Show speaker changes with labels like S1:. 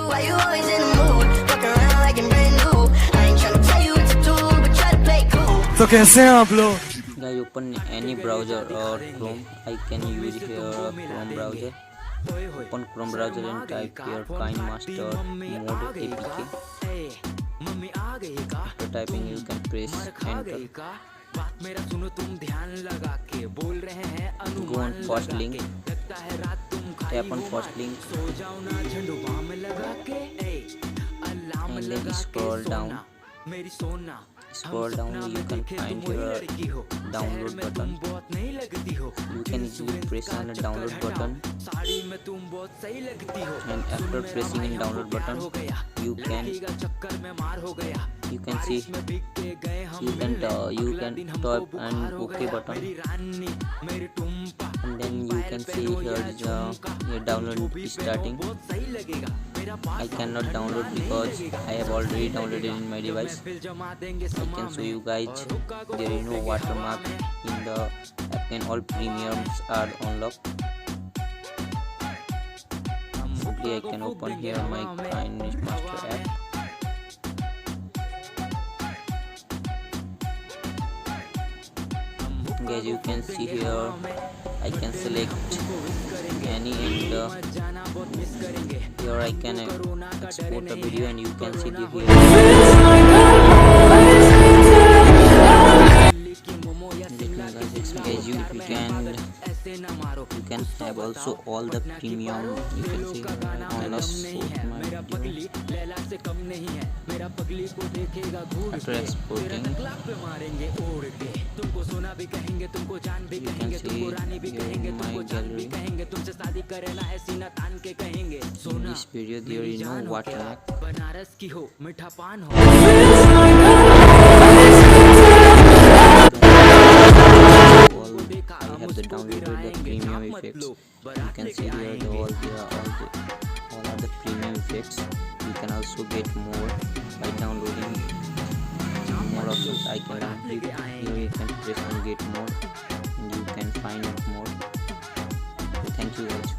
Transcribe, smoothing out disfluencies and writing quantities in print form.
S1: why you always in the mood? Fuck around like I'm brand new. I ain't tryna tell you what to do, but try to play cool.
S2: तो कैसे हैं आप लोग?
S3: Guys, open any browser or Chrome. I can use here Chrome browser. Open Chrome browser and type here Kinemaster mode APK. After typing, you can press enter. Go on first link. Tap on first link and then scroll down. You can find your download button. You can easily press on the download button, and after pressing in download button, you can see you can tap on OK button, and then you can see here your download is starting. I cannot download because I have already downloaded in my device. I can show you guys there is no watermark in the app and all premiums are unlocked. Simply I can open here my Kinemaster app. Guys, you can see here I can select any and here I can export a video and you can see the here. Guys, you can have also all the premium you can see on us. After exporting, you can see here my gallery. In this video there is no watermark. I have the downloaded the premium effects. You can see here all are the premium effects. You can also get more by downloading more options. I can click here, you can press on get more and you can find more. Thank you guys.